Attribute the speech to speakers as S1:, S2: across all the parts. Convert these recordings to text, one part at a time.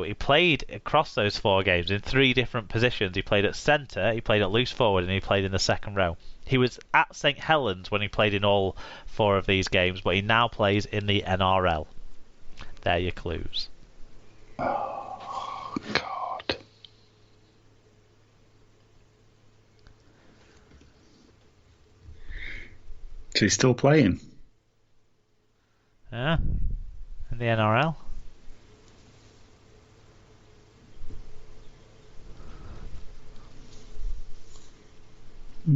S1: he played across those 4 games in 3 different positions. He played at centre, he played at loose forward, and he played in the second row. He was at St Helens when he played in all 4 of these games, but he now plays in the NRL. There are your clues.
S2: Oh, God. So he's still playing?
S1: Yeah, in the NRL.
S2: I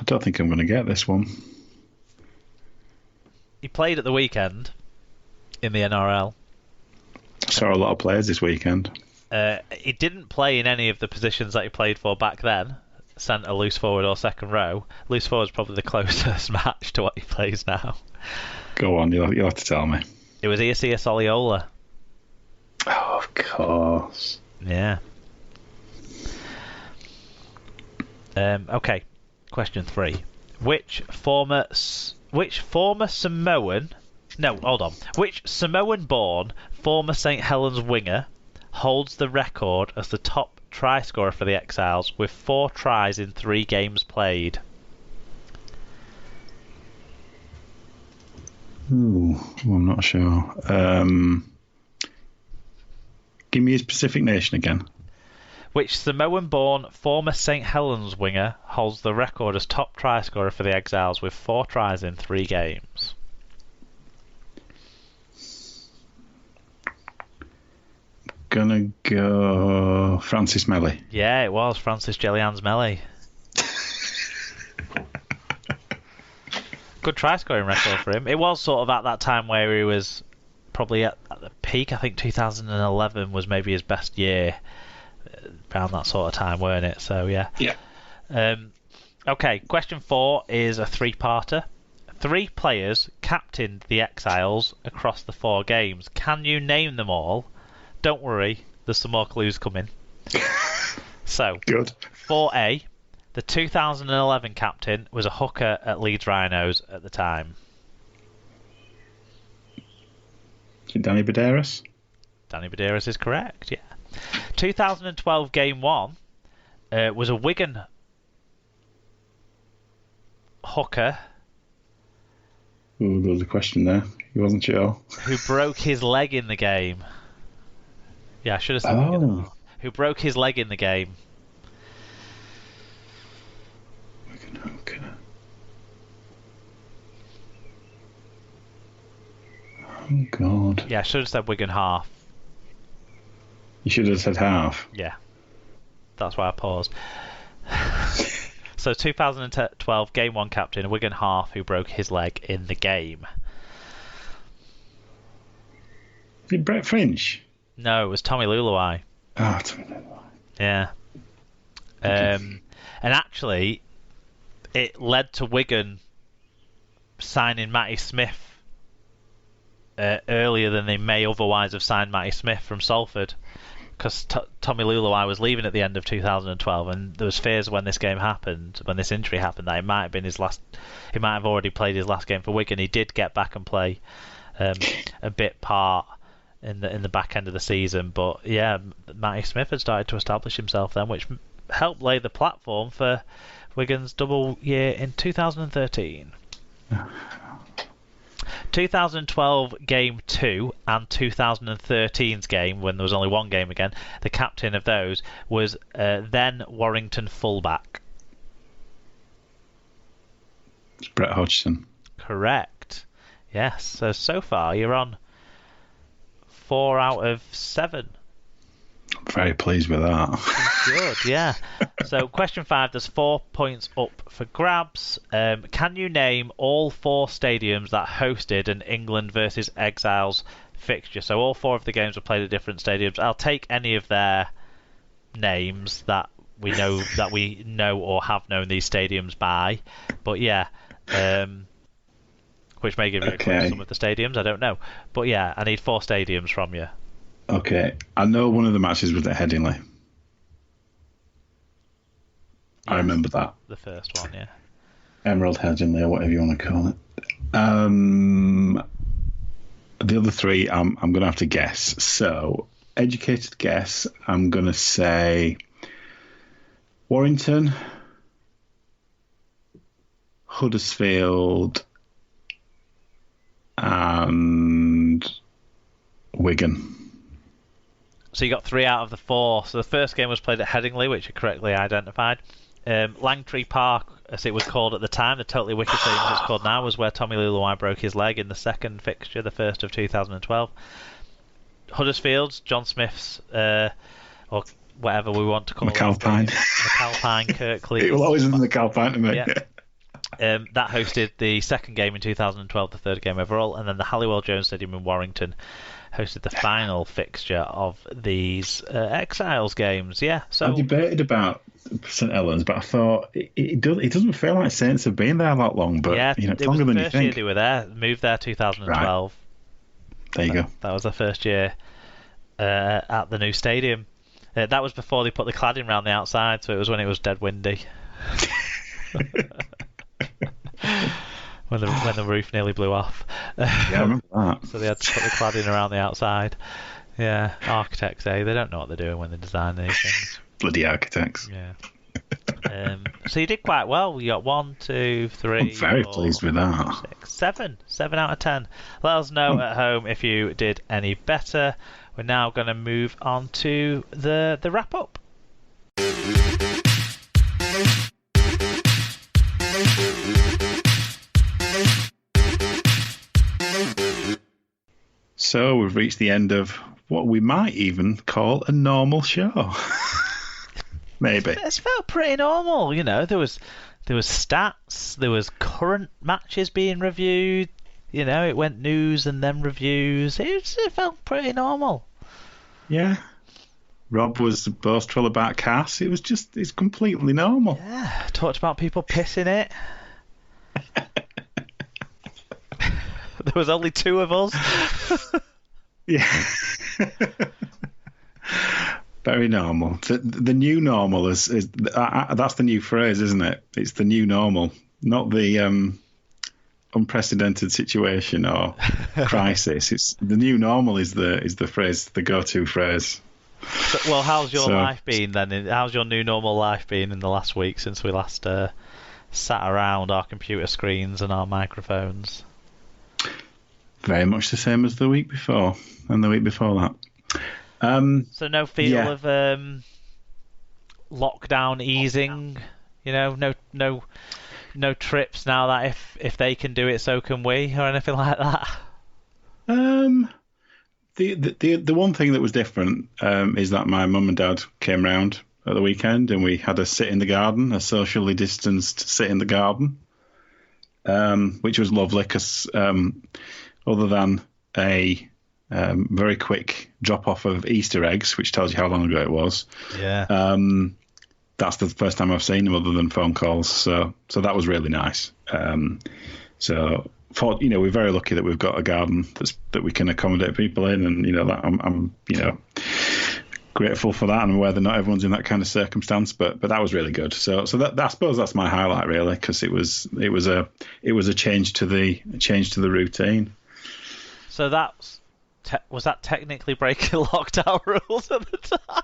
S2: don't think I'm going to get this one.
S1: He played at the weekend in the NRL.
S2: Saw a lot of players this weekend.
S1: He didn't play in any of the positions that he played for back then. Centre, loose forward, or second row. Loose forward is probably the closest match to what he plays now.
S2: Go on, you'll have to tell me.
S1: It was Isia Soliola.
S2: Oh, of course.
S1: Yeah. Okay. Question 3. Which former Samoan? No, hold on. Which Samoan-born former St Helens winger holds the record as the top try scorer for the Exiles with 4 tries in 3 games played?
S2: Ooh, I'm not sure. Give me his Pacific nation again.
S1: Which Samoan-born former St Helens winger holds the record as top try scorer for the Exiles with 4 tries in 3 games?
S2: Gonna go Francis Melly.
S1: Yeah, it was Francis Jellians Melly. Good try scoring record for him. It was sort of at that time where he was probably at the peak. I think 2011 was maybe his best year. Around that sort of time, weren't it? So yeah.
S2: Yeah.
S1: Okay, question 4 is a 3-parter. 3 players captained the Exiles across the 4 games. Can you name them all? Don't worry, there's some more clues coming. So,
S2: Good.
S1: 4A, the 2011 captain was a hooker at Leeds Rhinos at the time.
S2: Danny Baderas?
S1: Danny Baderas is correct, yeah. 2012 Game 1 was a Wigan hooker.
S2: Ooh, there was a question there. He wasn't sure.
S1: Who broke his leg in the game. Yeah, I should have said Wigan. Who broke his leg in the game.
S2: Wigan hooker. Oh, God.
S1: Yeah, I should have said Wigan half.
S2: You should have said half.
S1: Yeah. That's why I paused. So 2012 Game 1 captain, Wigan half, who broke his leg in the game.
S2: Is it Brett Finch?
S1: No, it was Tommy Luluai.
S2: Ah, Tommy Luluai.
S1: Yeah. And actually, it led to Wigan signing Matty Smith earlier than they may otherwise have signed Matty Smith from Salford, because Tommy Luluai was leaving at the end of 2012, and there was fears when this game happened, when this injury happened, that it might have been his last. He might have already played his last game for Wigan. He did get back and play a bit part in the back end of the season, but yeah, Matty Smith had started to establish himself then, which helped lay the platform for Wigan's double year in 2013. 2012 Game 2 and 2013's game, when there was only one game again, the captain of those was then Warrington fullback.
S2: It's Brett Hodgson.
S1: Correct. Yes, so far you're on 4 out of 7.
S2: I'm very pleased with that.
S1: Good, yeah. So question 5, there's 4 points up for grabs. Can you name all 4 stadiums that hosted an England versus Exiles fixture? So all 4 of the games were played at different stadiums. I'll take any of their names that we know or have known these stadiums by. But yeah, which may give you a clue to some of the stadiums, I don't know. But yeah, I need 4 stadiums from you.
S2: Okay, I know one of the matches was at Headingley. I remember that.
S1: The first one, yeah.
S2: Emerald Headingley, or whatever you want to call it. The other three, I'm going to have to guess. So, educated guess, I'm going to say Warrington, Huddersfield, and Wigan.
S1: So you got 3 out of the 4. So the first game was played at Headingley, which you correctly identified. Langtree Park, as it was called at the time, the Totally Wicked Stadium as it's called now, was where Tommy Luluai broke his leg in the second fixture, the 1st of 2012. Huddersfield's, John Smith's, or whatever we want to call
S2: McAlpine.
S1: McAlpine, Kirklees.
S2: It will always be McAlpine to me.
S1: Yeah. That hosted the second game in 2012, the third game overall, and then the Halliwell Jones Stadium in Warrington hosted the final fixture of these Exiles games. Yeah, so
S2: I debated about St Helens, but I thought it doesn't feel like Saints have been there that long. But
S1: yeah,
S2: it's
S1: it
S2: longer
S1: was the
S2: than you
S1: first year
S2: think.
S1: they were there. Moved there 2012.
S2: Right. There you go.
S1: That was the first year at the new stadium. That was before they put the cladding around the outside, so it was when it was dead windy. when the roof nearly blew off.
S2: Yeah, I remember that.
S1: So they had to put the cladding around the outside. Yeah, architects, they don't know what they're doing when they design these things.
S2: Bloody architects.
S1: Yeah. So you did quite well. You got 1, 2, 3.
S2: I'm very
S1: 4,
S2: pleased with that.
S1: 6, 7 out of 10. Let us know at home if you did any better. We're now going to move on to the wrap up.
S2: So we've reached the end of what we might even call a normal show. Maybe.
S1: It's felt pretty normal, you know. There was stats, there was current matches being reviewed. You know, it went news and then reviews. It felt pretty normal.
S2: Yeah. Rob was boastful about Cass. It's completely normal.
S1: Yeah, talked about people pissing it. There was only 2 of us.
S2: Yeah. Very normal. The new normal is that's the new phrase, isn't it? It's the new normal, not the unprecedented situation or crisis. It's the new normal is the phrase, the go-to phrase.
S1: Well, how's your life been then? How's your new normal life been in the last week since we last sat around our computer screens and our microphones?
S2: Very much the same as the week before and the week before that.
S1: So no feel of lockdown easing, you know, no trips now that if they can do it, so can we, or anything like that.
S2: The one thing that was different is that my mum and dad came round at the weekend and we had a sit in the garden, a socially distanced sit in the garden, which was lovely because other than a very quick drop off of Easter eggs, which tells you how long ago it was.
S1: Yeah.
S2: That's the first time I've seen them other than phone calls. So that was really nice. We're very lucky that we've got a garden that we can accommodate people in, and that I'm grateful for that, and aware that not everyone's in that kind of circumstance. But that was really good. So that I suppose that's my highlight really, because it was a change to the routine.
S1: So was that technically breaking lockdown rules at the time?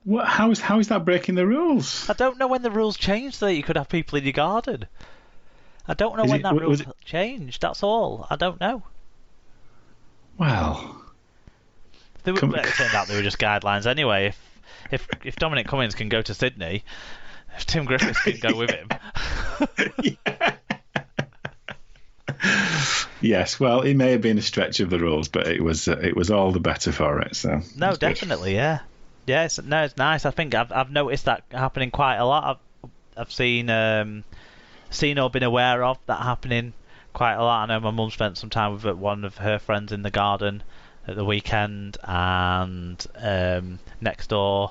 S2: What? How is that breaking the rules?
S1: I don't know when the rules changed so that you could have people in your garden. I don't know when that rule changed. That's all. I don't know.
S2: Well,
S1: it turned out they were just guidelines anyway. If Dominic Cummings can go to Sydney, if Tim Griffiths can go with him.
S2: Yeah. Yes, well, it may have been a stretch of the rules, but it was all the better for it. So
S1: no, definitely, yeah. Yeah, it's nice. I think I've noticed that happening quite a lot. I've seen or been aware of that happening quite a lot. I know my mum spent some time with one of her friends in the garden at the weekend, and next door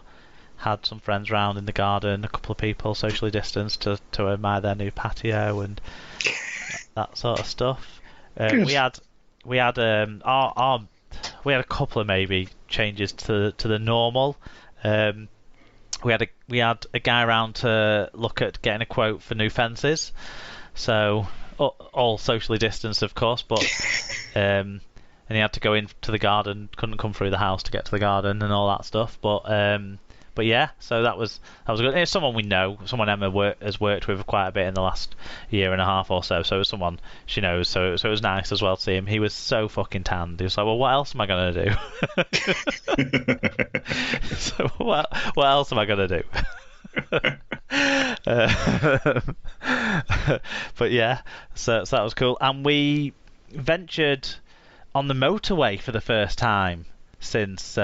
S1: had some friends round in the garden, a couple of people socially distanced to admire their new patio and that sort of stuff. We had a couple of maybe changes to the normal. we had a guy around to look at getting a quote for new fences. So all socially distanced, of course, but and he had to go into the garden, couldn't come through the house to get to the garden and all that stuff. But yeah, so that was good. It's someone we know, someone Emma has worked with quite a bit in the last year and a half or so. So it's someone she knows. So it was nice as well to see him. He was so fucking tanned. He was like, well, what else am I gonna do? So what else am I gonna do? But yeah, so that was cool. And we ventured on the motorway for the first time since.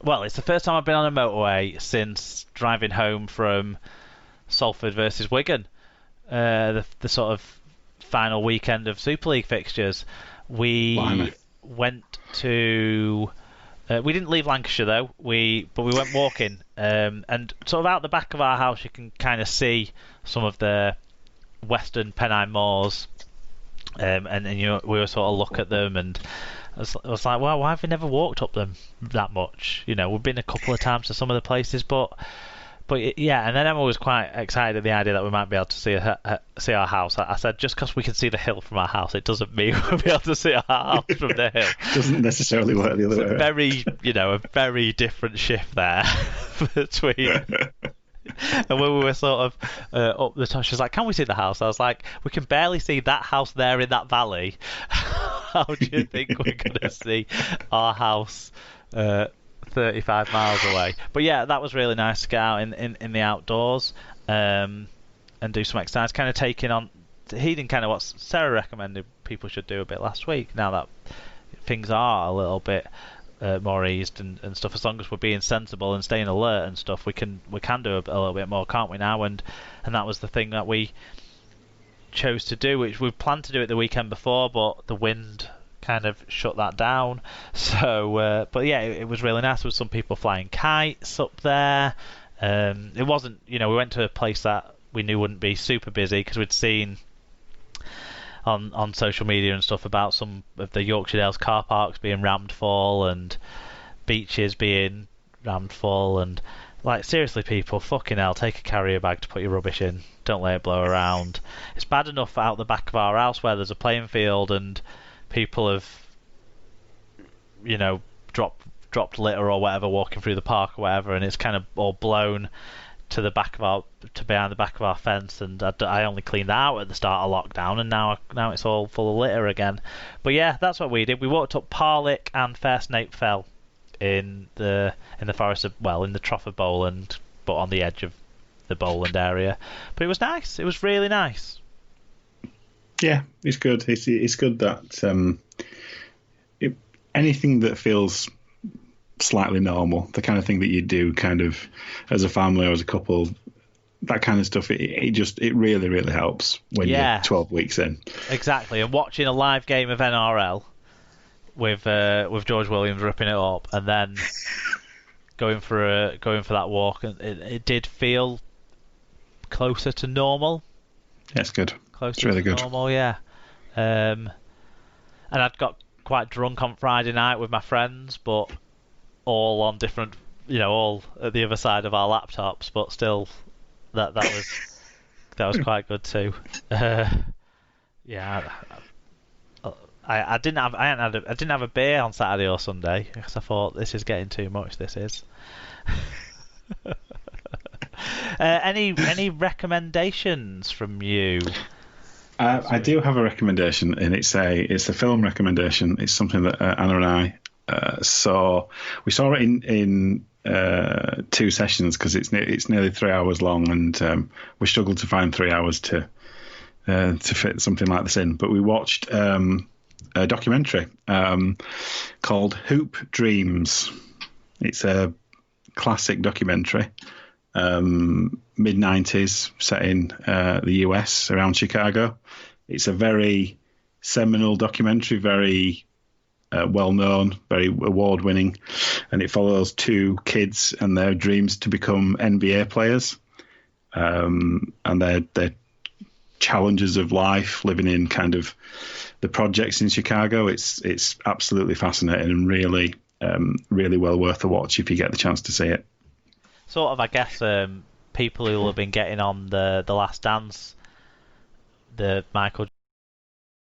S1: Well, it's the first time I've been on a motorway since driving home from Salford versus Wigan, the sort of final weekend of Super League fixtures. We went to. We didn't leave Lancashire though. But we went walking, and sort of out the back of our house, you can kind of see some of the Western Pennine moors, and we were sort of look at them and. I was like, well, why have we never walked up them that much? We've been a couple of times to some of the places, but yeah. And then Emma was quite excited at the idea that we might be able to see our house. I said, just because we can see the hill from our house, it doesn't mean we'll be able to see our house from the hill.
S2: Doesn't necessarily work the other way.
S1: A very different shift there between. And when we were sort of up the top, she was like, can we see the house? I was like, we can barely see that house there in that valley. How do you think we're going to see our house 35 miles away? But yeah, that was really nice to get out in the outdoors and do some exercise, kind of taking on, heeding kind of what Sarah recommended people should do a bit last week, now that things are a little bit more eased and stuff. As long as we're being sensible and staying alert and stuff, we can do a little bit more, can't we now? And that was the thing that we chose to do, which we planned to do it the weekend before, but the wind kind of shut that down. So but yeah, it was really nice. There was some people flying kites up there. It wasn't, we went to a place that we knew wouldn't be super busy because we'd seen on social media and stuff about some of the Yorkshire Dales car parks being rammed full and beaches being rammed full, and like, seriously, people, fucking hell, take a carrier bag to put your rubbish in, don't let it blow around. It's bad enough out the back of our house where there's a playing field and people have dropped litter or whatever walking through the park or whatever, and it's kind of all blown to behind the back of our fence, and I only cleaned that out at the start of lockdown, and now it's all full of litter again. But yeah, that's what we did. We walked up Parlick and Fair Snape Fell in the forest in the Trough of Bowland, but on the edge of the Bowland area. But it was nice. It was really nice.
S2: Yeah, it's good. It's good that anything that feels slightly normal, the kind of thing that you do kind of as a family or as a couple, that kind of stuff, it really, really helps when you're 12 weeks in.
S1: Exactly. And watching a live game of NRL with George Williams ripping it up, and then going for that walk, and it did feel closer to normal.
S2: That's good.
S1: Closer
S2: it's really
S1: to
S2: good.
S1: Normal, yeah. And I'd got quite drunk on Friday night with my friends, but all on different, all at the other side of our laptops, but still, that was quite good too. Yeah, I didn't have a beer on Saturday or Sunday because I thought, this is getting too much. This is. Any recommendations from you?
S2: I do have a recommendation, and it's a film recommendation. It's something that Anna and I saw. We saw it in 2 sessions because it's nearly 3 hours long, and we struggled to find 3 hours to fit something like this in. But we watched a documentary called Hoop Dreams. It's a classic documentary, mid-90s, set in the US around Chicago. It's a very seminal documentary, very well-known, very award-winning, and it follows 2 kids and their dreams to become NBA players, and their challenges of life living in kind of the projects in Chicago. It's absolutely fascinating and really, really well worth a watch if you get the chance to see it.
S1: sort of, I guess, people who have been getting on the Last Dance, the Michael